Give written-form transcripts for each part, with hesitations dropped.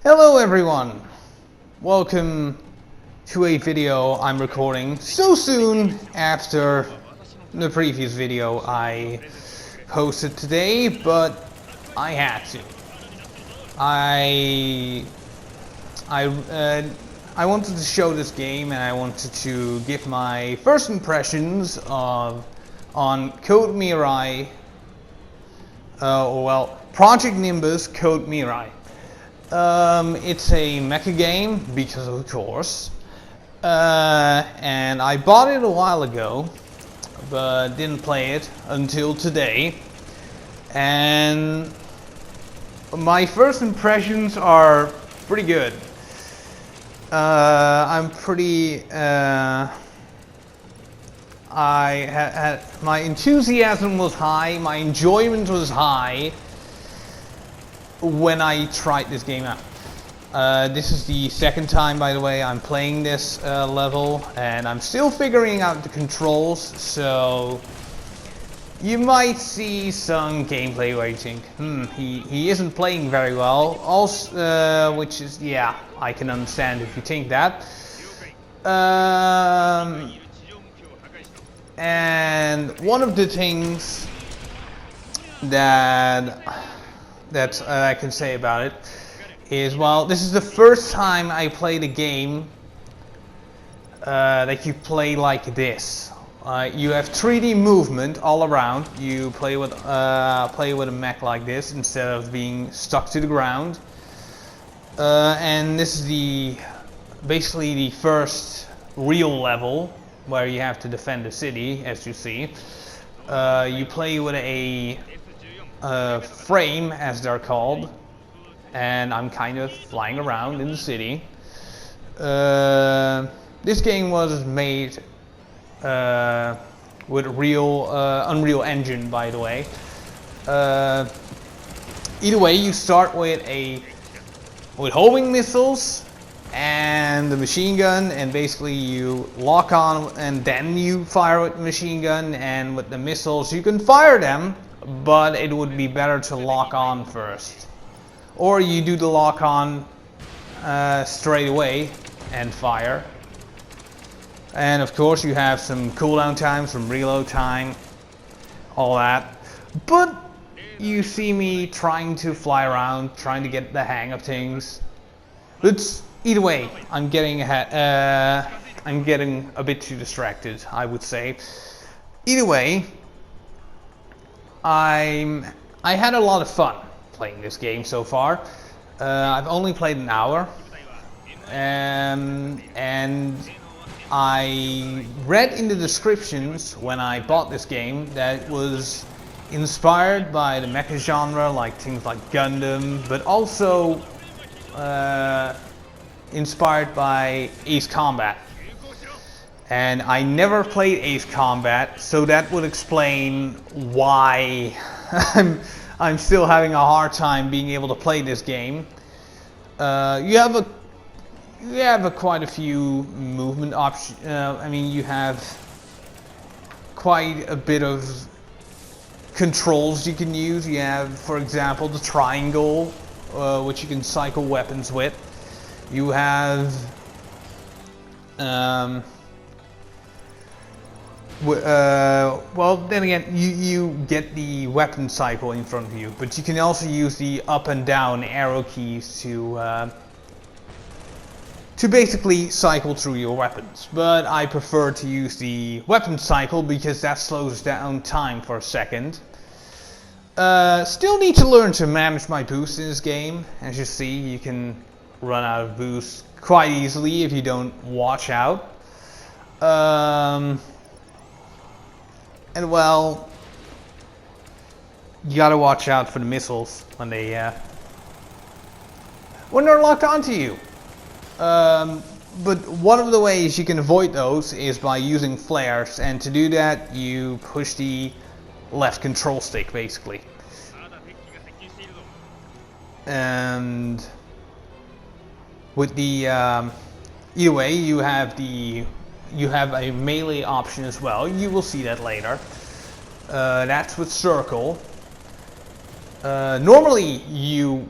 Hello everyone! Welcome to a video I'm recording so soon after the previous video I posted today, but I had to. I wanted to show this game and I wanted to give my first impressions on Code Mirai, Project Nimbus Code Mirai. It's a mecha game, because of course, and I bought it a while ago, but didn't play it until today, and my first impressions are pretty good. My enthusiasm was high, my enjoyment was high when I tried this game out. This is the second time, by the way, I'm playing this level, and I'm still figuring out the controls, so you might see some gameplay where you think, he isn't playing very well, also, which is, yeah, I can understand if you think that. And one of the things that I can say about it is, well, this is the first time I played a game that you play like this. You have 3D movement all around. You play with a mech like this instead of being stuck to the ground. And this is basically the first real level where you have to defend the city, as you see. You play with a frame, as they're called, and I'm kind of flying around in the city. This game was made with real Unreal Engine, by the way. Either way, you start with homing missiles and the machine gun, and basically you lock on and then you fire with the machine gun, and with the missiles you can fire them, but it would be better to lock on first. Or you do the lock on straight away and fire. And of course you have some cooldown time, some reload time, all that. But you see me trying to fly around, trying to get the hang of things. But either way, I'm getting a bit too distracted, I would say. Either way, I had a lot of fun playing this game so far. I've only played an hour, and I read in the descriptions when I bought this game that it was inspired by the mecha genre, like things like Gundam, but also inspired by Ace Combat. And I never played Ace Combat, so that would explain why I'm still having a hard time being able to play this game. You have quite a few movement options. I mean, you have quite a bit of controls you can use. You have, for example, the triangle, which you can cycle weapons with. You have well, then again, you get the weapon cycle in front of you, but you can also use the up and down arrow keys to basically cycle through your weapons. But I prefer to use the weapon cycle because that slows down time for a second. Still need to learn to manage my boost in this game. As you see, you can run out of boost quite easily if you don't watch out. And well, you gotta watch out for the missiles when they're locked onto you. But one of the ways you can avoid those is by using flares, and to do that you push the left control stick basically. And with the either way, you have a melee option as well. You will see that later. That's with circle. Normally you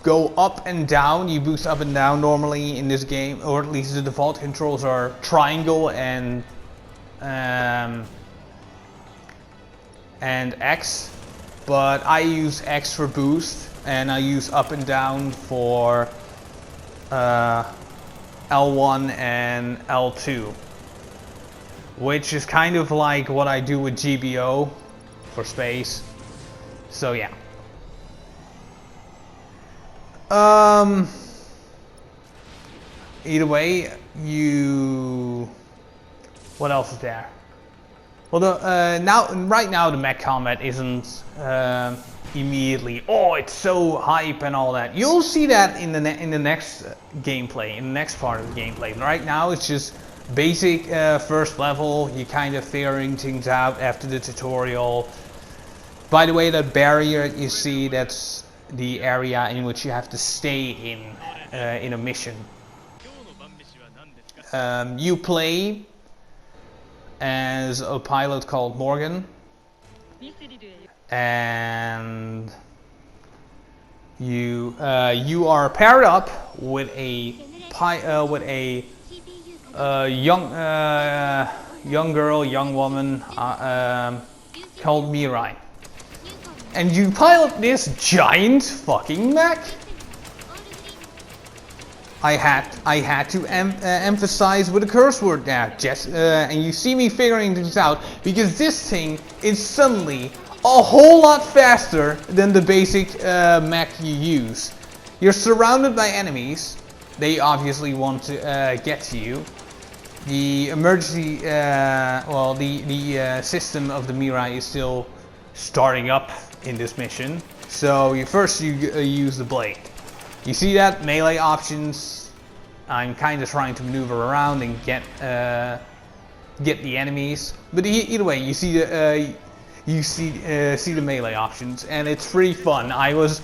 go up and down. You boost up and down normally in this game, or at least the default controls are triangle and X. But I use X for boost, and I use up and down for L1 and L2, which is kind of like what I do with GBO for space. So yeah. Either way, what else is there? Well, right now the mech combat isn't immediately, oh, it's so hype and all that. You'll see that in the next gameplay, in the next part of the gameplay. Right now it's just basic first level. You're kind of figuring things out after the tutorial. By the way, that barrier you see, that's the area in which you have to stay in a mission. You play as a pilot called Morgan, and you are paired up with a young woman called Mirai, and you pilot this giant fucking mech. I had to emphasize with a curse word there, and you see me figuring things out, because this thing is suddenly a whole lot faster than the basic mech you use. You're surrounded by enemies. They obviously want to get to you. The emergency, the system of the Mirai is still starting up in this mission. So you use the blade. You see that? Melee options. I'm kind of trying to maneuver around and get the enemies. But either way, you see the melee options, and it's pretty fun. As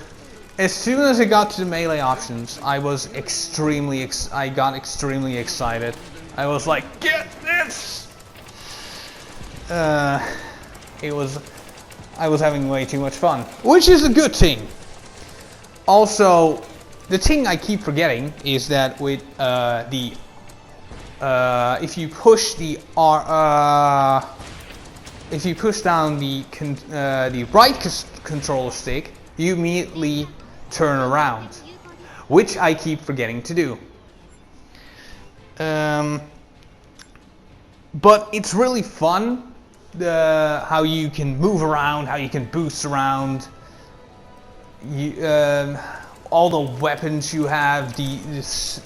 soon as I got to the melee options, I got extremely excited. I was like, get this! I was having way too much fun, which is a good thing. Also, the thing I keep forgetting is that with if you push down the right controller stick, you immediately turn around, which I keep forgetting to do. But it's really fun, how you can move around, how you can boost around. All the weapons you have, it's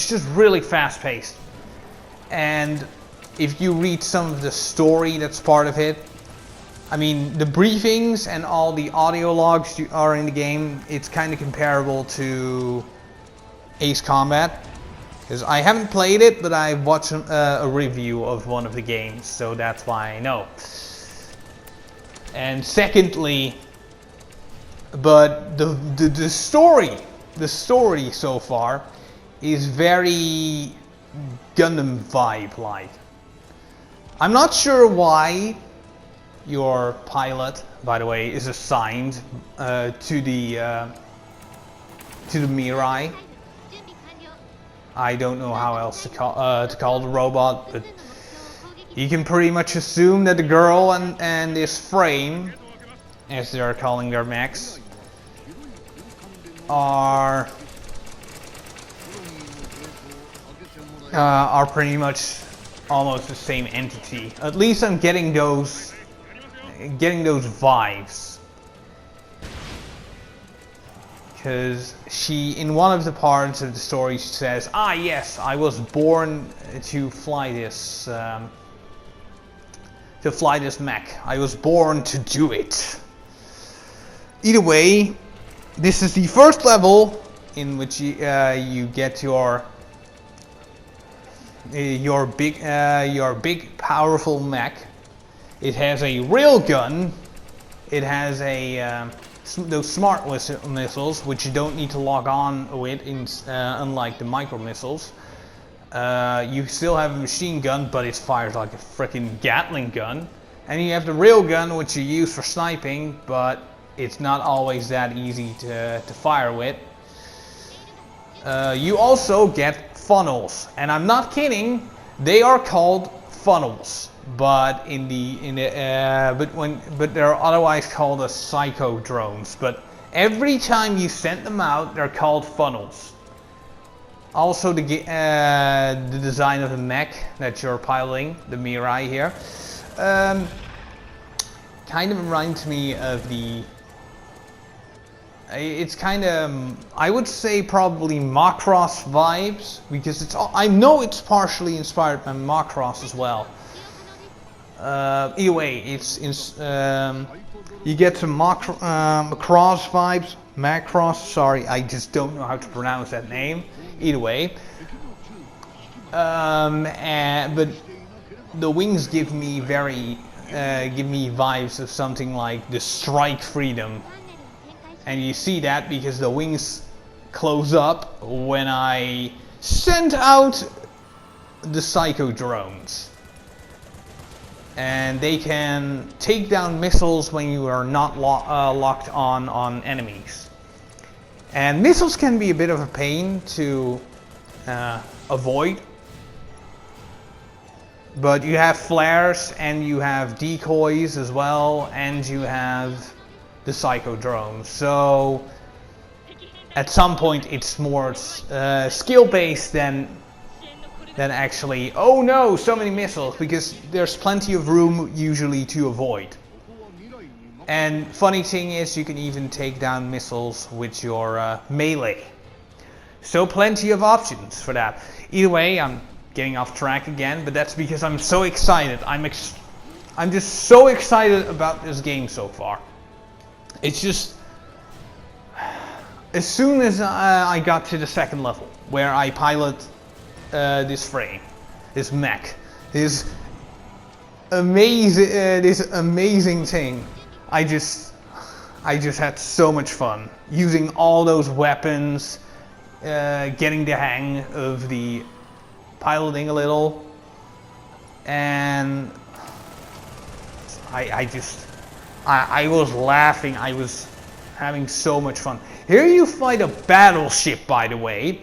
just really fast paced. And if you read some of the story that's part of it, I mean, the briefings and all the audio logs are in the game. It's kind of comparable to Ace Combat, because I haven't played it, but I watched a review of one of the games, so that's why I know. And secondly, but the story so far is very Gundam vibe like. I'm not sure why your pilot, by the way, is assigned to the Mirai. I don't know how else to call the robot, but you can pretty much assume that the girl and this frame, as they are calling their mechs, are pretty much almost the same entity. At least I'm getting those vibes, because in one of the parts of the story, she says, "Ah, yes, I was born to fly this mech. I was born to do it." Either way, this is the first level in which you get your big powerful mech. It has a rail gun. It has those smart missiles, which you don't need to log on with, unlike the micro missiles. You still have a machine gun, but it fires like a freaking Gatling gun. And you have the rail gun, which you use for sniping, but it's not always that easy to fire with. You also get funnels, and I'm not kidding. They are called funnels, but but they're otherwise called as psycho drones. But every time you send them out, they're called funnels. Also, the design of the mech that you're piloting, the Mirai here, kind of reminds me of the. It's kind of, I would say, probably Macross vibes, because it's. I know it's partially inspired by Macross as well. Either way, it's you get some Macross vibes. Macross, sorry, I just don't know how to pronounce that name. Either way, but the wings give me vibes of something like the Strike Freedom, and you see that because the wings close up when I send out the Psycho drones, and they can take down missiles when you are not locked on enemies. And missiles can be a bit of a pain to avoid, but you have flares and you have decoys as well, and you have the Psycho drones. So at some point it's more skill based than actually, oh no, so many missiles, because there's plenty of room usually to avoid. And funny thing is, you can even take down missiles with your melee. So plenty of options for that. Either way, I'm getting off track again, but that's because I'm so excited. I'm just so excited about this game so far. It's just, as soon as I got to the second level, where I pilot this frame, this mech, this amazing thing. I just had so much fun using all those weapons, getting the hang of the piloting a little, and I was laughing. I was having so much fun. Here you fight a battleship, by the way.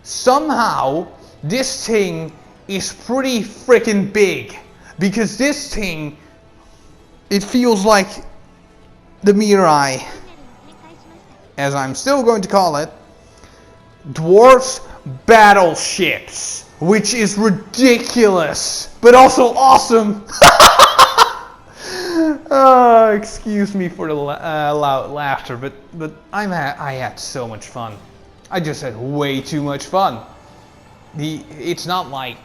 Somehow this thing is pretty freaking big, because this thing, it feels like the Mirai, as I'm still going to call it, dwarfs battleships, which is ridiculous, but also awesome. Excuse me for the loud laughter, but I had so much fun. I just had way too much fun. It's not like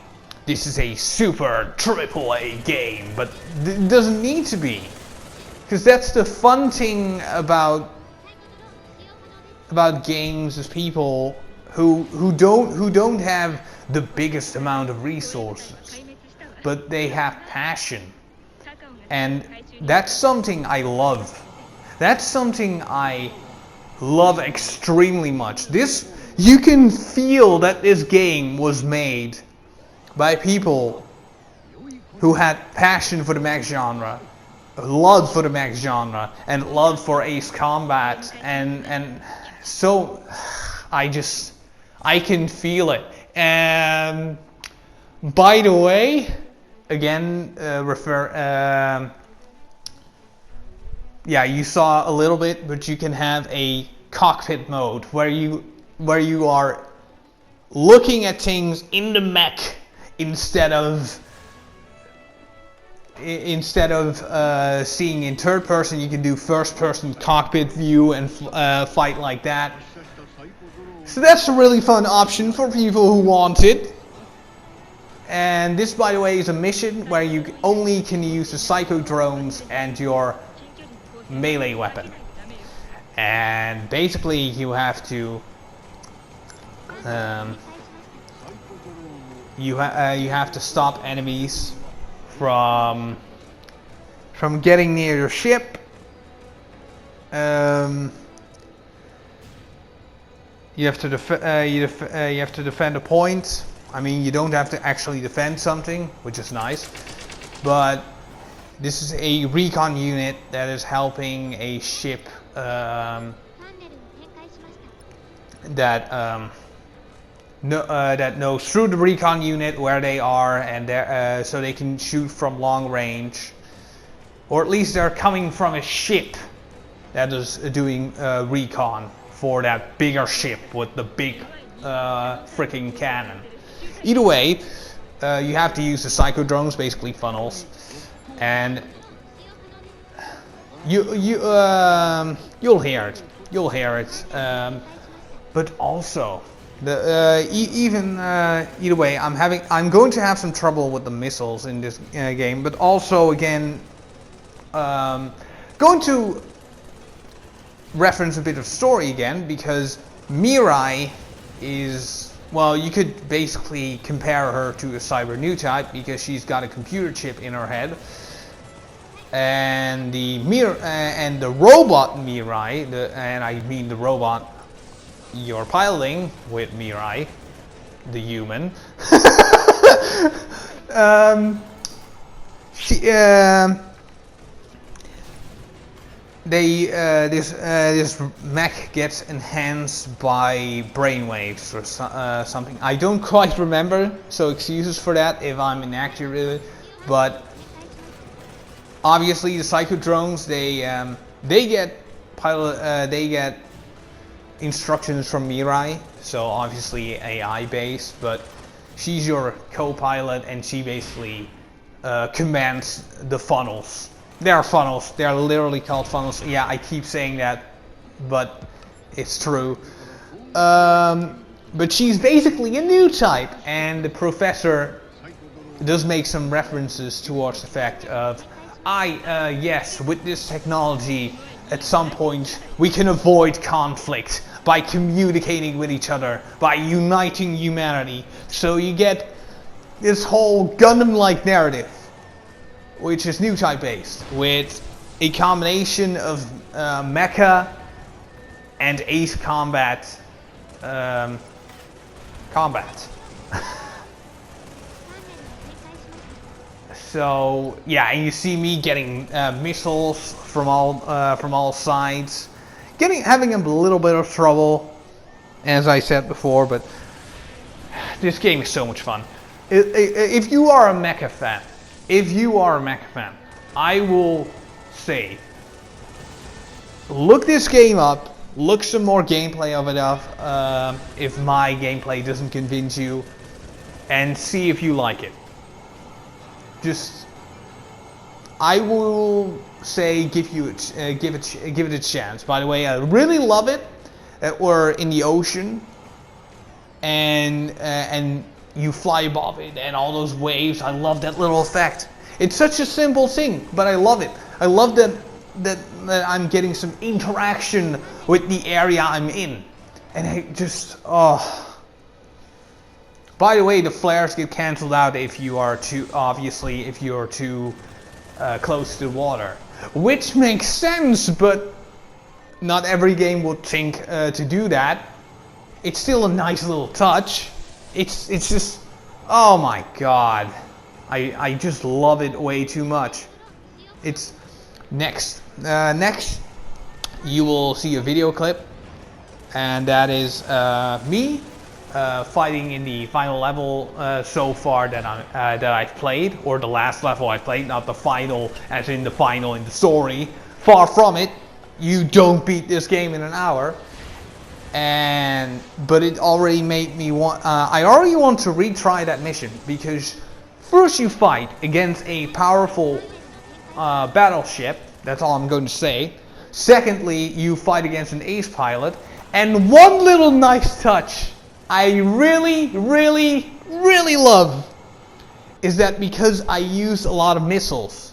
this is a super AAA game, but it doesn't need to be, because that's the fun thing about games, is people who don't have the biggest amount of resources, but they have passion, and that's something I love. That's something I love extremely much. You can feel that this game was made by people who had passion for the mech genre, love for the mech genre, and love for Ace Combat, and so I can feel it. And by the way, again, you saw a little bit, but you can have a cockpit mode where you are looking at things in the mech instead of seeing in third person. You can do first person cockpit view and fight like that. So that's a really fun option for people who want it. And this, by the way, is a mission where you only can use the Psycho drones and your melee weapon. And basically you have to you have to stop enemies from getting near your ship. You have to defend a point. I mean, you don't have to actually defend something, which is nice, but This is a recon unit that is helping a ship that that knows through the recon unit where they are, and so they can shoot from long range, or at least they're coming from a ship that is doing recon for that bigger ship with the big freaking cannon. Either way, you have to use the psycho drones, basically funnels, and you'll hear it. You'll hear it. But also, either way, I'm going to have some trouble with the missiles in this game. But also, again, going to reference a bit of story again, because Mirai is, well, you could basically compare her to a cyber new type because she's got a computer chip in her head. And the robot Mirai, and I mean the robot you're piloting with Mirai, the human. This mech gets enhanced by brainwaves or something. I don't quite remember, so excuses for that if I'm inaccurate. But obviously, the psycho drones they get instructions from Mirai, so obviously AI based, but she's your co-pilot and she basically commands the funnels. They're funnels, they're literally called funnels. Yeah, I keep saying that, but it's true. But she's basically a new type, and the professor does make some references towards the fact of, yes, with this technology, at some point we can avoid conflict by communicating with each other, by uniting humanity. So you get this whole Gundam-like narrative, which is new type based, with a combination of mecha and ace combat. So yeah, and you see me getting missiles from all sides, having a little bit of trouble, as I said before. But this game is so much fun. If you are a mecha fan, I will say, look this game up. Look some more gameplay of it up. If my gameplay doesn't convince you, and see if you like it. I will say give it a chance. By the way, I really love it that we're in the ocean and you fly above it and all those waves. I love that little effect. It's such a simple thing, but I love it. I love that I'm getting some interaction with the area I'm in, and I just By the way, the flares get cancelled out if you are too close to the water, which makes sense, but not every game would think to do that. It's still a nice little touch. It's just, oh my god, I just love it way too much. It's next you will see a video clip, and that is me fighting in the final level so far that I've played, or the last level I played, not the final as in the final in the story. Far from it. You don't beat this game in an hour. But it already made me want. I already want to retry that mission, because first you fight against a powerful battleship. That's all I'm going to say. Secondly, you fight against an ace pilot, and one little nice touch I really, really, really love is that because I used a lot of missiles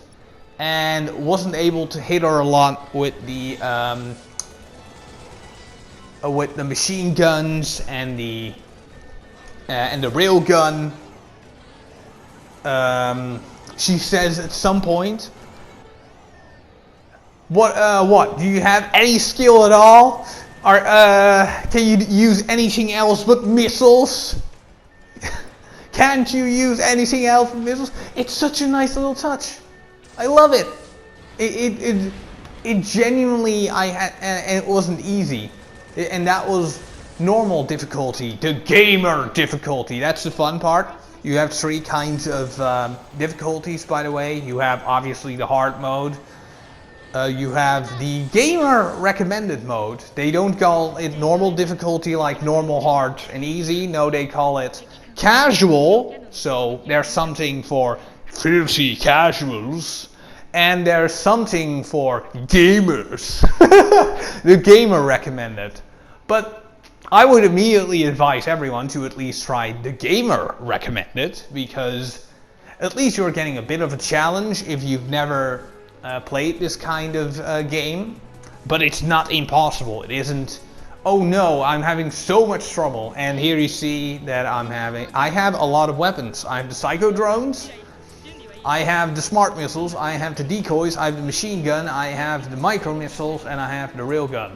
and wasn't able to hit her a lot with the machine guns and the rail gun. She says at some point, "What? Do you have any skill at all? Or can you use anything else but missiles? Can't you use anything else but missiles?" It's such a nice little touch. I love it. It genuinely, and it wasn't easy. And that was normal difficulty, the gamer difficulty. That's the fun part. You have 3 kinds of difficulties, by the way. You have obviously the hard mode. You have the gamer recommended mode. They don't call it normal difficulty like normal, hard, and easy. No, they call it casual. So there's something for filthy casuals. And there's something for gamers. The gamer recommended. But I would immediately advise everyone to at least try the gamer recommended, because at least you're getting a bit of a challenge if you've never played this kind of game. But it's not impossible. It isn't, oh no, I'm having so much trouble. And here you see that I have a lot of weapons. I have the psycho drones, I have the smart missiles, I have the decoys, I have the machine gun, I have the micro missiles, and I have the railgun.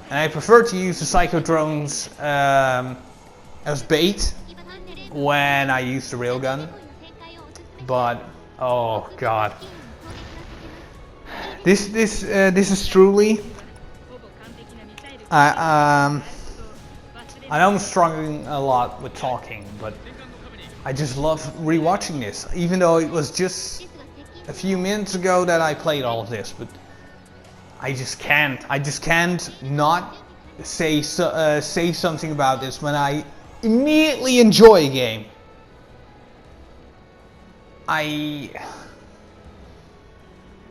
And I prefer to use the psycho drones as bait when I use the railgun. But oh god, this is truly. I know I'm struggling a lot with talking, but I just love rewatching this, even though it was just a few minutes ago that I played all of this. But I just can't not say something about this when I immediately enjoy a game.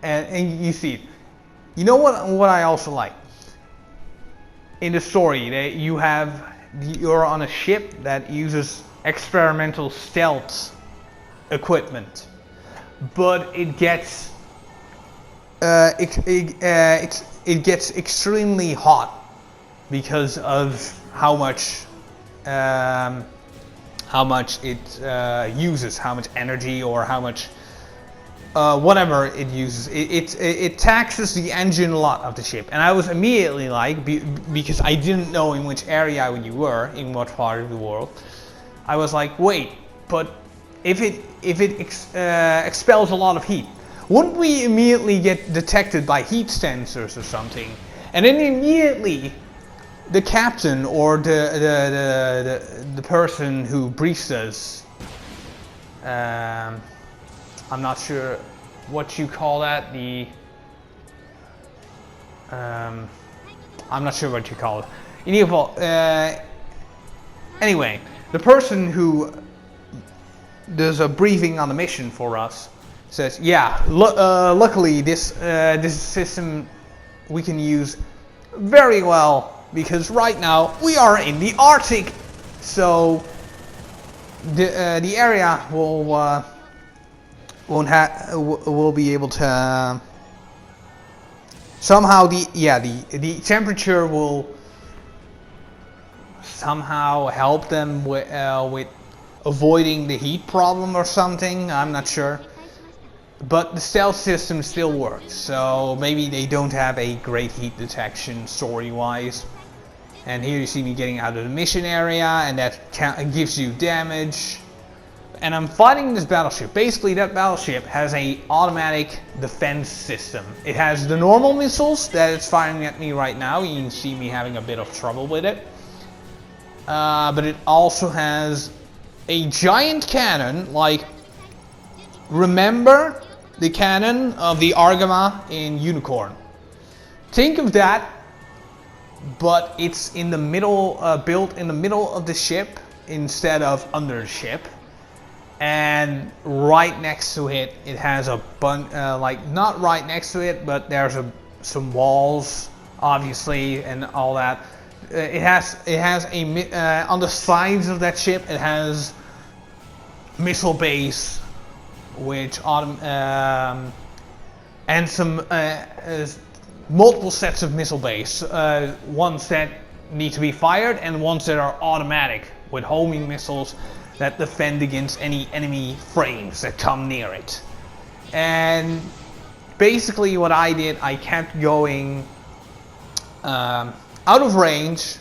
And you see, you know what I also like in the story, that you're on a ship that uses experimental stealth equipment, but it gets it gets extremely hot because of how much it uses, how much energy, or how much whatever it uses. It taxes the engine a lot of the ship. And I was immediately like, because I didn't know in which area you were, in what part of the world, I was like, wait, but if it expels a lot of heat, wouldn't we immediately get detected by heat sensors or something? And then immediately the captain or the person who briefs us, I'm not sure what you call that, I'm not sure what you call it. In any case, anyway, the person who does a briefing on the mission for us says, yeah, luckily this system we can use very well, because right now we are in the Arctic, so the area will be able to somehow the temperature will somehow help them with avoiding the heat problem or something. I'm not sure, but the stealth system still works, so maybe they don't have a great heat detection story-wise. And here you see me getting out of the mission area, and that gives you damage. And I'm fighting this battleship. Basically, that battleship has a automatic defense system. It has the normal missiles that it's firing at me right now. You can see me having a bit of trouble with it. But it also has a giant cannon, like, remember the cannon of the Argama in Unicorn? Think of that, but it's in the middle, built in the middle of the ship instead of under the ship. And right next to it, it has a like, not right next to it, but there's some walls, obviously, and all that. It has a on the sides of that ship, it has missile base, which and some multiple sets of missile base. Ones that need to be fired, and ones that are automatic with homing missiles that defend against any enemy frames that come near it. And basically what I did, I kept going out of range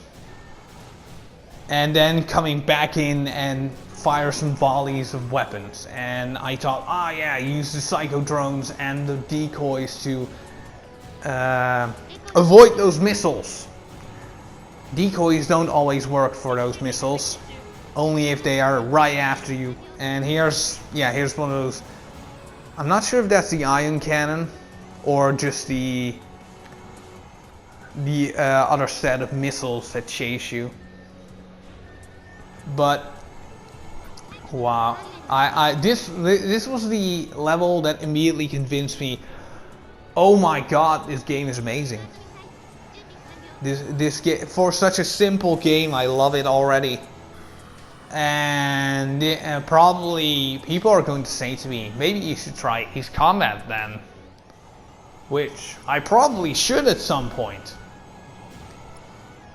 and then coming back in and fire some volleys of weapons. And I thought, yeah, use the psycho drones and the decoys to avoid those missiles. Decoys don't always work for those missiles, only if they are right after you. And here's one of those. I'm not sure if that's the ion cannon or just the other set of missiles that chase you. But wow, this was the level that immediately convinced me, oh my god, this game is amazing. This game, for such a simple game, I love it already. And probably people are going to say to me, maybe you should try Ace Combat then, which I probably should at some point.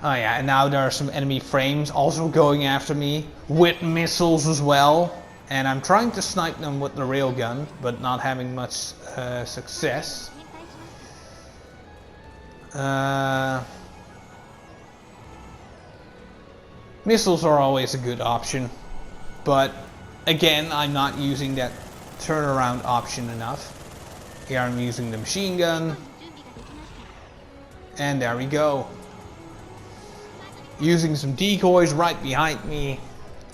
Oh yeah, and now there are some enemy frames also going after me with missiles as well, and I'm trying to snipe them with the railgun, but not having much success. Missiles are always a good option, but again, I'm not using that turnaround option enough. Here I'm using the machine gun, and there we go. Using some decoys right behind me,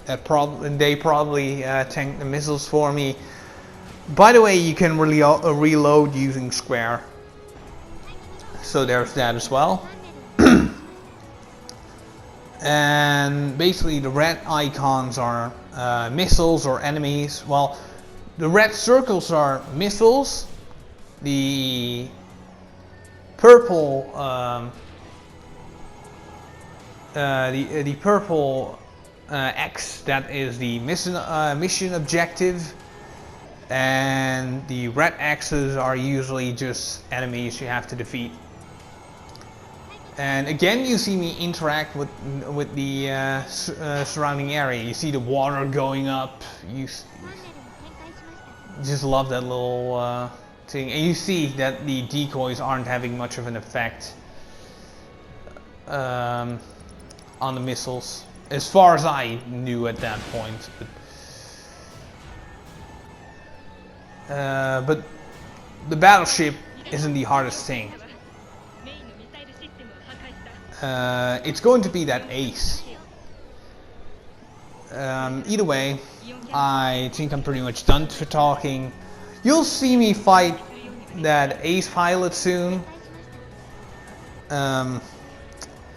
and they probably tanked the missiles for me. By the way, you can reload using square, so there's that as well. And basically the red icons are missiles or enemies. Well, the red circles are missiles. The purple the purple X, that is the mission objective, and the red X's are usually just enemies you have to defeat. And again, you see me interact with the surrounding area. You see the water going up. You just love that little thing, and you see that the decoys aren't having much of an effect on the missiles, as far as I knew at that point. But the battleship isn't the hardest thing. It's going to be that ace. Either way, I think I'm pretty much done for talking. You'll see me fight that ace pilot soon.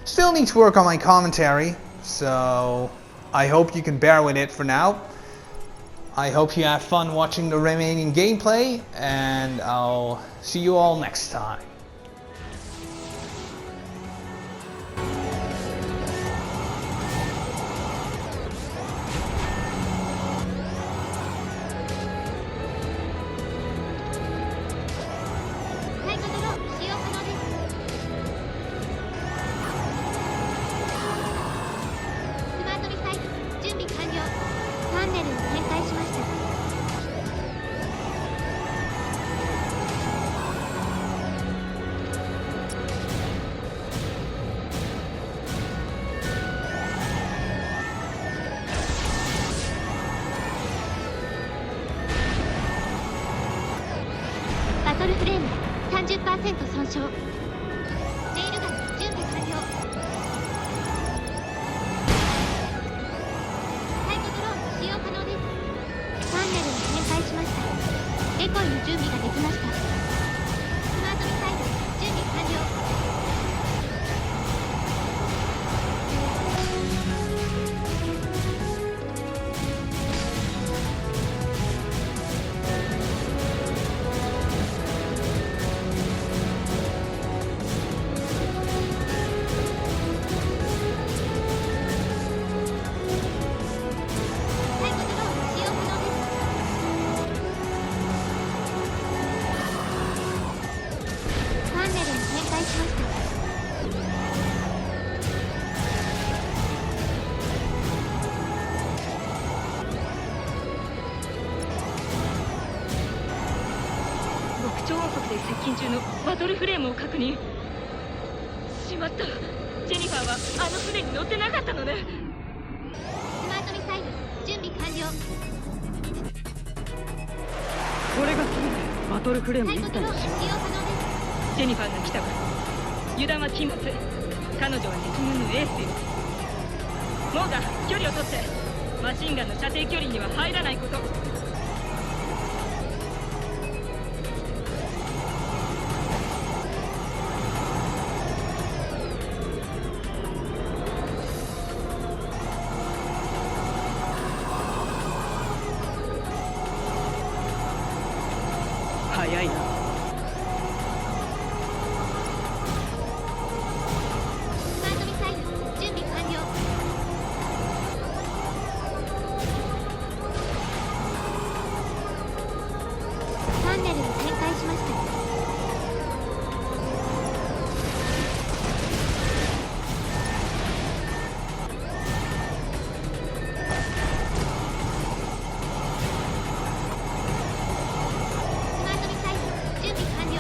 Still need to work on my commentary, so I hope you can bear with it for now. I hope you have fun watching the remaining gameplay, and I'll see you all next time. 了。これが次でバトルフレームサイ1コドローン使体にしよ用可能です。う。ジェニファーが来たわ。油断は禁物。彼女は敵軍のエースよ。モーガン、距離を取って。マシンガンの射程距離には入らないこと。早いな。スマートミサイル準備完了。タンネルを展開しました。スマートミサイル準備完了。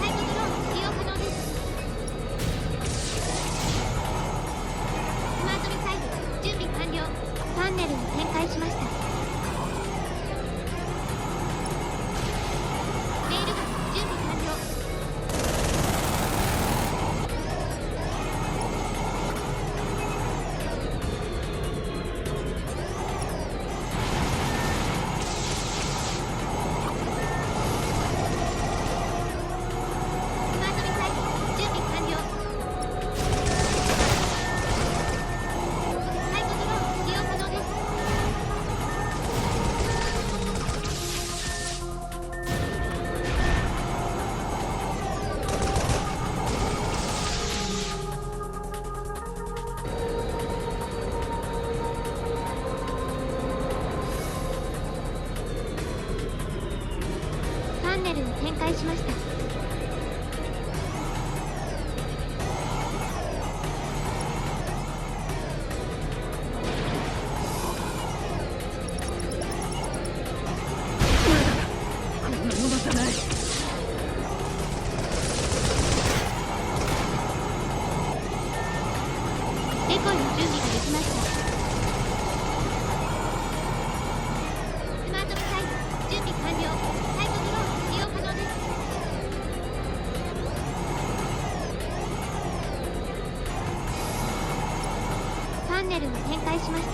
サイコドローン使用可能です。スマートミサイル準備完了。タンネルを展開しました。レールガン準備完了。スマートミサイル準備完了。サイコドローン使用可能です。タンネルを展開しました。こんなものじゃない。デコイの準備ができました。スマートミサイル準備完了。サイコドローン使用可能です。タンネルを展開しました。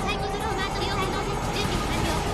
サイコドローン使用可能です。準備完了。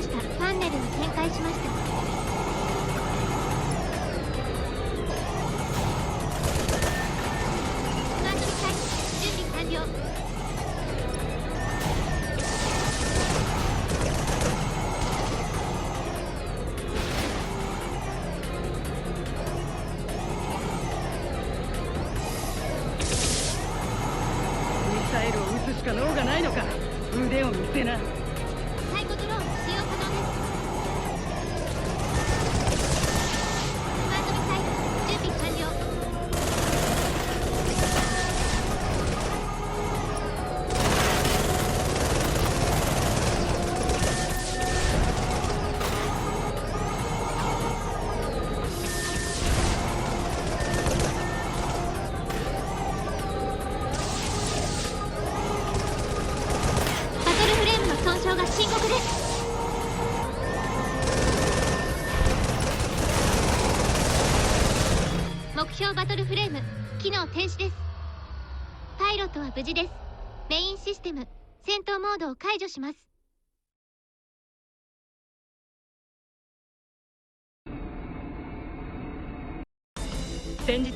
した。ファンネルに展開しました。スマートミサイル準備完了。ミサイルを撃つしか能がないのか。腕を見せな。サイコドローン使用可能です。スマートミサイル準備完了。バトルフレームの損傷が深刻です。目標バトルフレーム機能停止です。パイロットは無事です。メインシステム戦闘モードを解除します。先日